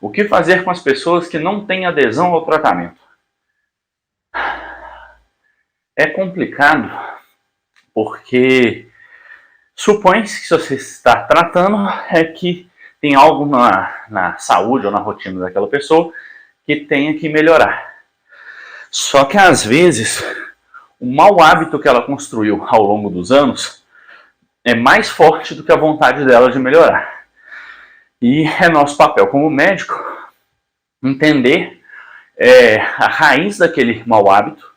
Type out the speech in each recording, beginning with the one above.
O que fazer com as pessoas que não têm adesão ao tratamento? É complicado porque supõe-se que se você está tratando é que tem algo na saúde ou na rotina daquela pessoa que tenha que melhorar. Só que às vezes o mau hábito que ela construiu ao longo dos anos é mais forte do que a vontade dela de melhorar. E é nosso papel como médico entender a raiz daquele mau hábito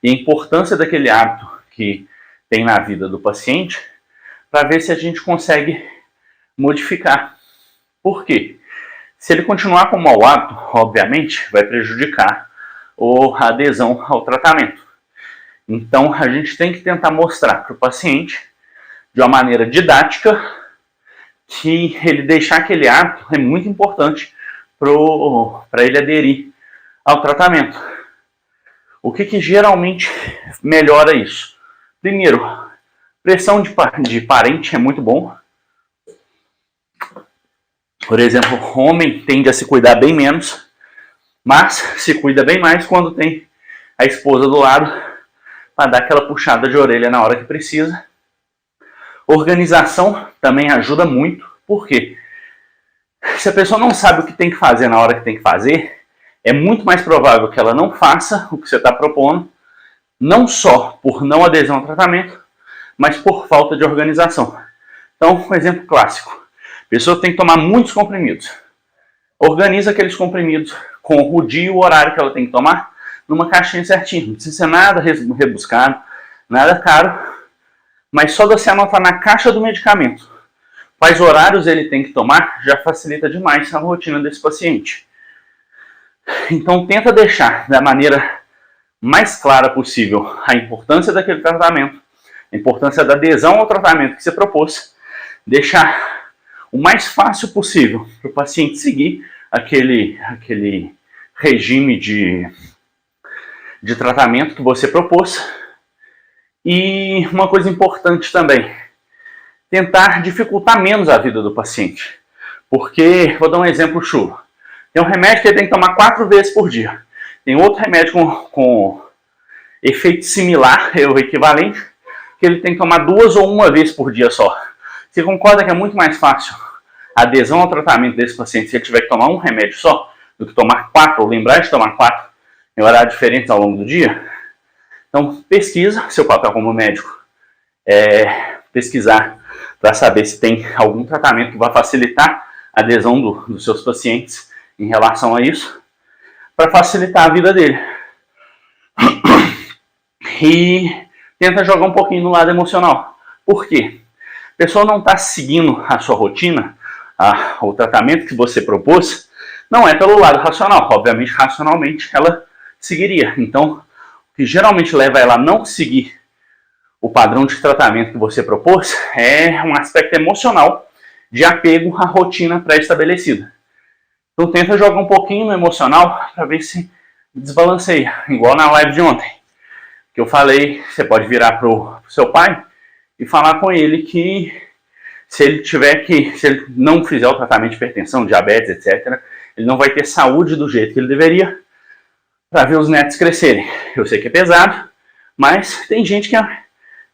e a importância daquele hábito que tem na vida do paciente para ver se a gente consegue modificar. Por quê? Se ele continuar com o mau hábito, obviamente vai prejudicar a adesão ao tratamento. Então a gente tem que tentar mostrar para o paciente de uma maneira didática que ele deixar aquele hábito é muito importante para ele aderir ao tratamento. O que geralmente melhora isso? Primeiro, pressão de parente é muito bom. Por exemplo, o homem tende a se cuidar bem menos, mas se cuida bem mais quando tem a esposa do lado para dar aquela puxada de orelha na hora que precisa. Organização também ajuda muito, porque se a pessoa não sabe o que tem que fazer na hora que tem que fazer, é muito mais provável que ela não faça o que você está propondo, não só por não adesão ao tratamento, mas por falta de organização. Então, um exemplo clássico. A pessoa tem que tomar muitos comprimidos. Organiza aqueles comprimidos com o dia e o horário que ela tem que tomar numa caixinha certinha. Não precisa ser nada rebuscado, nada caro, mas só você anotar na caixa do medicamento quais horários ele tem que tomar, já facilita demais a rotina desse paciente. Então tenta deixar da maneira mais clara possível a importância daquele tratamento, a importância da adesão ao tratamento que você propôs, deixar o mais fácil possível para o paciente seguir aquele regime de tratamento que você propôs. E uma coisa importante também, tentar dificultar menos a vida do paciente. Porque, vou dar um exemplo chulo. Tem um remédio que ele tem que tomar 4 vezes por dia. Tem outro remédio com efeito similar, ou equivalente, que ele tem que tomar 2 ou 1 vez por dia só. Você concorda que é muito mais fácil a adesão ao tratamento desse paciente se ele tiver que tomar um remédio só, do que tomar 4, ou lembrar de tomar 4 em horários diferentes ao longo do dia? Então, pesquisa, seu papel como médico é pesquisar para saber se tem algum tratamento que vai facilitar a adesão dos seus pacientes em relação a isso, para facilitar a vida dele. E tenta jogar um pouquinho no lado emocional. Por quê? A pessoa não está seguindo a sua rotina, o tratamento que você propôs, não é pelo lado racional. Obviamente, racionalmente, ela seguiria. Então, o que geralmente leva ela a não seguir o padrão de tratamento que você propôs é um aspecto emocional de apego à rotina pré-estabelecida. Então tenta jogar um pouquinho no emocional para ver se desbalanceia. Igual na live de ontem, que eu falei, você pode virar pro seu pai e falar com ele que se ele não fizer o tratamento de hipertensão, diabetes, etc., ele não vai ter saúde do jeito que ele deveria para ver os netos crescerem. Eu sei que é pesado, mas tem gente que é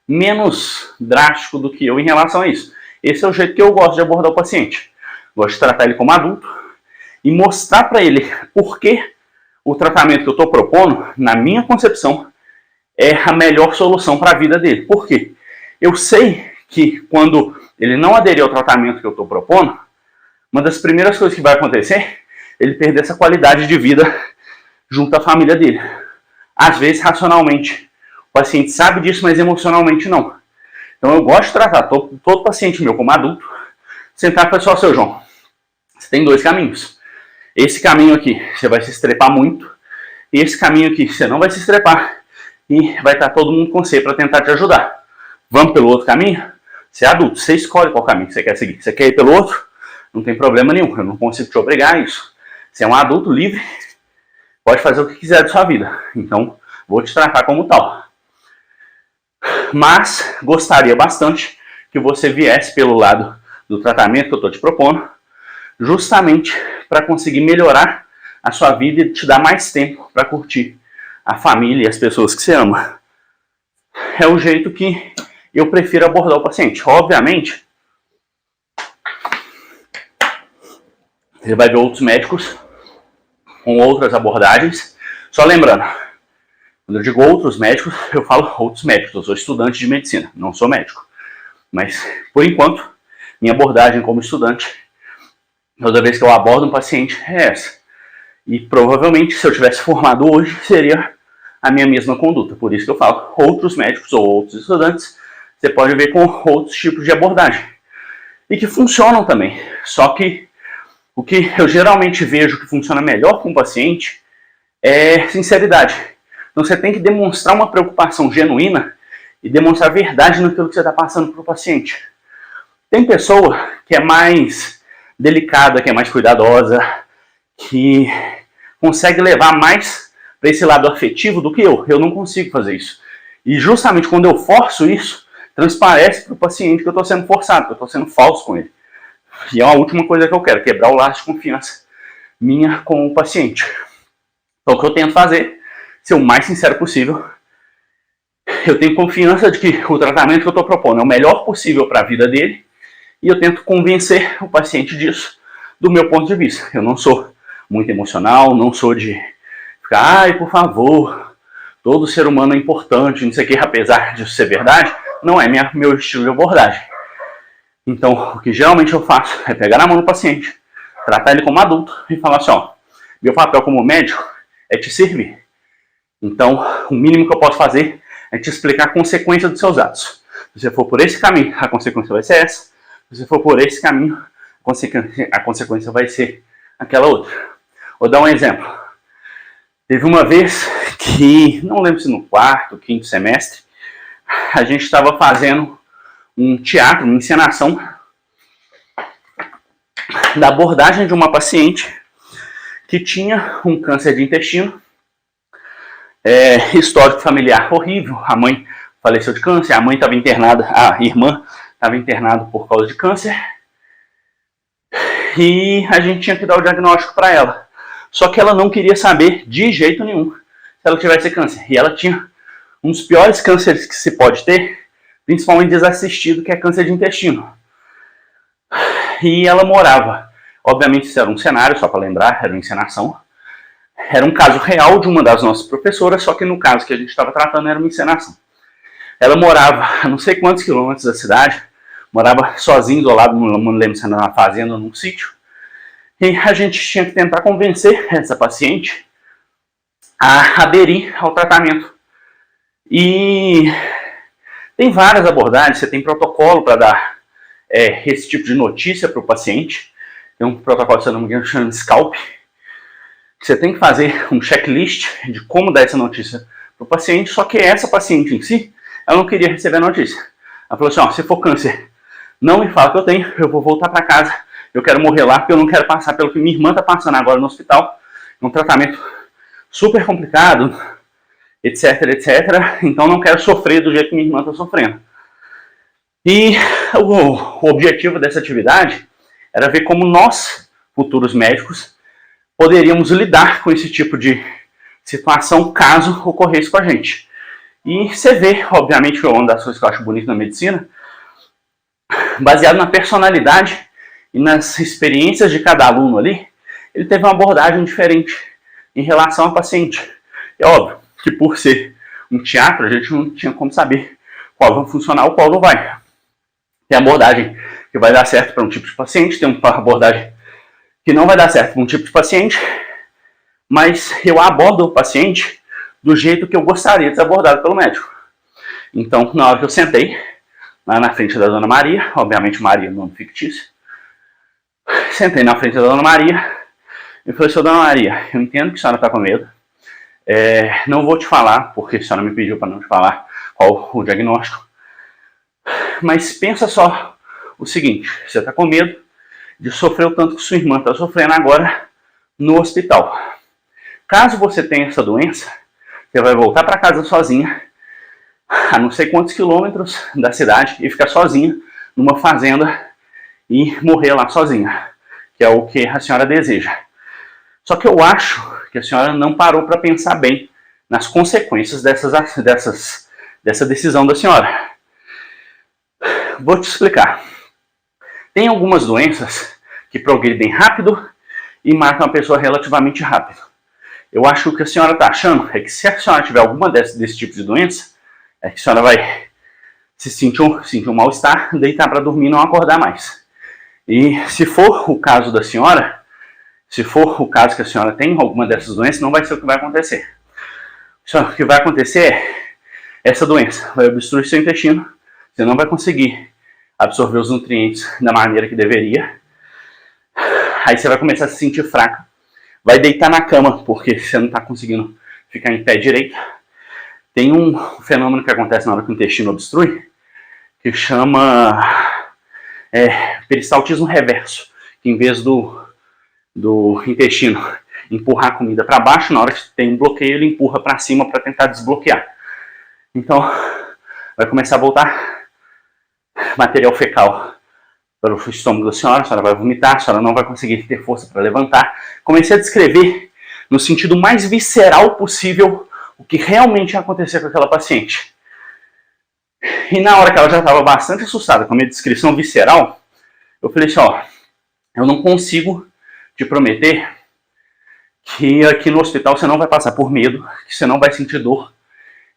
menos drástico do que eu em relação a isso. Esse é o jeito que eu gosto de abordar o paciente. Gosto de tratar ele como adulto e mostrar para ele por que o tratamento que eu estou propondo, na minha concepção, é a melhor solução para a vida dele. Por quê? Eu sei que quando ele não aderir ao tratamento que eu estou propondo, uma das primeiras coisas que vai acontecer é ele perder essa qualidade de vida junto à família dele. Às vezes, racionalmente, o paciente sabe disso, mas emocionalmente não. Então eu gosto de tratar todo paciente meu como adulto, sentar para o pessoal, seu João, você tem 2 caminhos. Esse caminho aqui, você vai se estrepar muito, e esse caminho aqui, você não vai se estrepar, e vai estar todo mundo com você para tentar te ajudar. Vamos pelo outro caminho? Você é adulto, você escolhe qual caminho você quer seguir. Você quer ir pelo outro? Não tem problema nenhum, eu não consigo te obrigar a isso. Você é um adulto livre, pode fazer o que quiser da sua vida. Então, vou te tratar como tal. Mas gostaria bastante que você viesse pelo lado do tratamento que eu estou te propondo, justamente para conseguir melhorar a sua vida e te dar mais tempo para curtir a família e as pessoas que você ama. É o jeito que eu prefiro abordar o paciente. Obviamente, você vai ver outros médicos com outras abordagens. Só lembrando, quando eu digo outros médicos, eu falo outros médicos. Eu sou estudante de medicina, não sou médico. Mas, por enquanto, minha abordagem como estudante, toda vez que eu abordo um paciente, é essa. E provavelmente, se eu tivesse formado hoje, seria a minha mesma conduta. Por isso que eu falo outros médicos ou outros estudantes, você pode ver com outros tipos de abordagem. E que funcionam também. Só que o que eu geralmente vejo que funciona melhor com o paciente é sinceridade. Então você tem que demonstrar uma preocupação genuína e demonstrar verdade naquilo que você está passando para o paciente. Tem pessoa que é mais delicada, que é mais cuidadosa, que consegue levar mais para esse lado afetivo do que eu. Eu não consigo fazer isso. E justamente quando eu forço isso, transparece para o paciente que eu estou sendo forçado, que eu estou sendo falso com ele. E é a última coisa que eu quero, quebrar o laço de confiança minha com o paciente. Então o que eu tento fazer, ser o mais sincero possível. Eu tenho confiança de que o tratamento que eu estou propondo é o melhor possível para a vida dele e eu tento convencer o paciente disso do meu ponto de vista. Eu não sou muito emocional, não sou de ficar, ai, por favor, todo ser humano é importante, não sei o que, apesar disso ser verdade, não é meu estilo de abordagem. Então, o que geralmente eu faço é pegar na mão do paciente, tratar ele como adulto e falar assim, ó, meu papel como médico é te servir. Então, o mínimo que eu posso fazer é te explicar a consequência dos seus atos. Se você for por esse caminho, a consequência vai ser essa. Se você for por esse caminho, a consequência vai ser aquela outra. Vou dar um exemplo. Teve uma vez que, não lembro se no quarto, quinto semestre, a gente estava fazendo um teatro, uma encenação da abordagem de uma paciente que tinha um câncer de intestino, histórico familiar horrível, a mãe faleceu de câncer, a mãe estava internada, a irmã estava internada por causa de câncer, e a gente tinha que dar o diagnóstico para ela. Só que ela não queria saber de jeito nenhum se ela tivesse câncer. E ela tinha um dos piores cânceres que se pode ter, principalmente desassistido, que é câncer de intestino. E ela morava, obviamente isso era um cenário, só para lembrar, era uma encenação. Era um caso real de uma das nossas professoras, só que no caso que a gente estava tratando era uma encenação. Ela morava a não sei quantos quilômetros da cidade, morava sozinha, isolada, não lembro se era numa fazenda ou num sítio. E a gente tinha que tentar convencer essa paciente a aderir ao tratamento. E tem várias abordagens, você tem protocolo para dar esse tipo de notícia para o paciente. Tem um protocolo, se eu não me engano, chamado SCALP. Você tem que fazer um checklist de como dar essa notícia para o paciente, só que essa paciente em si, ela não queria receber a notícia. Ela falou assim, ó, se for câncer, não me fala que eu tenho, eu vou voltar para casa, eu quero morrer lá, porque eu não quero passar pelo que minha irmã está passando agora no hospital, um tratamento super complicado, etc, etc, então não quero sofrer do jeito que minha irmã está sofrendo. E o objetivo dessa atividade era ver como nós, futuros médicos, poderíamos lidar com esse tipo de situação caso ocorresse com a gente. E você vê, obviamente, uma das coisas que eu acho bonito na medicina, baseado na personalidade e nas experiências de cada aluno ali, ele teve uma abordagem diferente em relação ao paciente. É óbvio que por ser um teatro, a gente não tinha como saber qual vai funcionar ou qual não vai. Tem abordagem que vai dar certo para um tipo de paciente, tem uma abordagem que não vai dar certo para um tipo de paciente, mas eu abordo o paciente do jeito que eu gostaria de ser abordado pelo médico. Então, na hora que eu sentei, lá na frente da Dona Maria, obviamente Maria, nome fictício, sentei na frente da Dona Maria e falei, Dona Maria, eu entendo que a senhora está com medo, não vou te falar, porque a senhora me pediu para não te falar qual o diagnóstico, mas pensa só o seguinte, você está com medo de sofrer o tanto que sua irmã está sofrendo agora no hospital. Caso você tenha essa doença, você vai voltar para casa sozinha, a não sei quantos quilômetros da cidade, e ficar sozinha numa fazenda e morrer lá sozinha. que é o que a senhora deseja. Só que eu acho que a senhora não parou para pensar bem nas consequências dessa decisão da senhora. Vou te explicar. Tem algumas doenças que progridem rápido e matam a pessoa relativamente rápido. Eu acho que o que a senhora está achando é que se a senhora tiver alguma desse tipo de doença, é que a senhora vai se sentir um mal-estar, deitar para dormir e não acordar mais. E se for o caso da senhora, se for o caso que a senhora tem alguma dessas doenças, não vai ser o que vai acontecer. O que vai acontecer é essa doença vai obstruir seu intestino, você não vai conseguir absorver os nutrientes da maneira que deveria. Aí você vai começar a se sentir fraca, vai deitar na cama porque você não está conseguindo ficar em pé direito. Tem um fenômeno que acontece na hora que o intestino obstrui, que chama peristaltismo reverso, que em vez do intestino empurrar a comida para baixo, na hora que tem um bloqueio, ele empurra para cima para tentar desbloquear. Então, vai começar a voltar material fecal para o estômago da senhora, a senhora vai vomitar, a senhora não vai conseguir ter força para levantar. Comecei a descrever no sentido mais visceral possível o que realmente ia acontecer com aquela paciente. E na hora que ela já estava bastante assustada com a minha descrição visceral, eu falei assim, ó, eu não consigo te prometer que aqui no hospital você não vai passar por medo, que você não vai sentir dor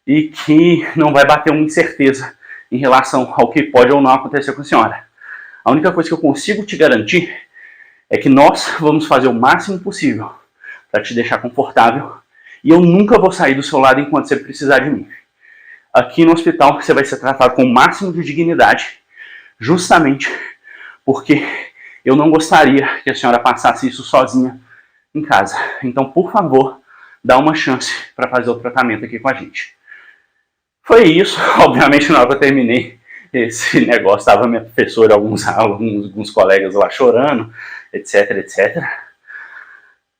e que não vai bater uma incerteza em relação ao que pode ou não acontecer com a senhora. A única coisa que eu consigo te garantir é que nós vamos fazer o máximo possível para te deixar confortável e eu nunca vou sair do seu lado enquanto você precisar de mim. Aqui no hospital você vai ser tratado com o máximo de dignidade, justamente porque eu não gostaria que a senhora passasse isso sozinha em casa. Então, por favor, dá uma chance para fazer o tratamento aqui com a gente. Foi isso. Obviamente, na hora que eu terminei esse negócio, estava minha professora, alguns colegas lá chorando, etc, etc.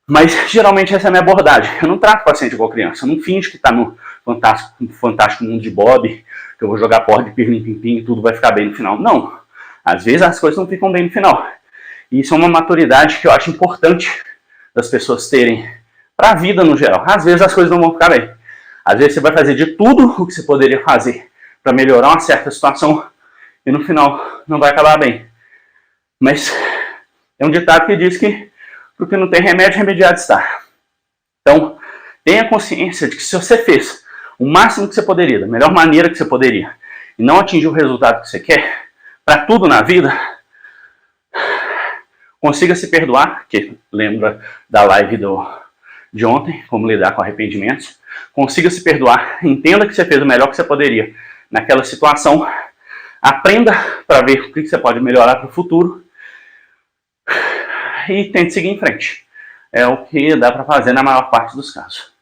Mas, geralmente, essa é a minha abordagem. Eu não trato o paciente igual criança. Eu não finjo que está no fantástico mundo de Bob, que eu vou jogar porra de pirlim-pim-pim e tudo vai ficar bem no final. Não. Às vezes, as coisas não ficam bem no final. E isso é uma maturidade que eu acho importante das pessoas terem para a vida no geral. Às vezes, as coisas não vão ficar bem. Às vezes, você vai fazer de tudo o que você poderia fazer para melhorar uma certa situação e, no final, não vai acabar bem. Mas é um ditado que diz que porque não tem remédio, remediado está. Então, tenha consciência de que se você fez o máximo que você poderia, da melhor maneira que você poderia, e não atingiu o resultado que você quer, para tudo na vida, consiga se perdoar, que lembra da live de ontem, como lidar com arrependimentos, consiga se perdoar, entenda que você fez o melhor que você poderia naquela situação, aprenda para ver o que você pode melhorar para o futuro, e tente seguir em frente. É o que dá para fazer na maior parte dos casos.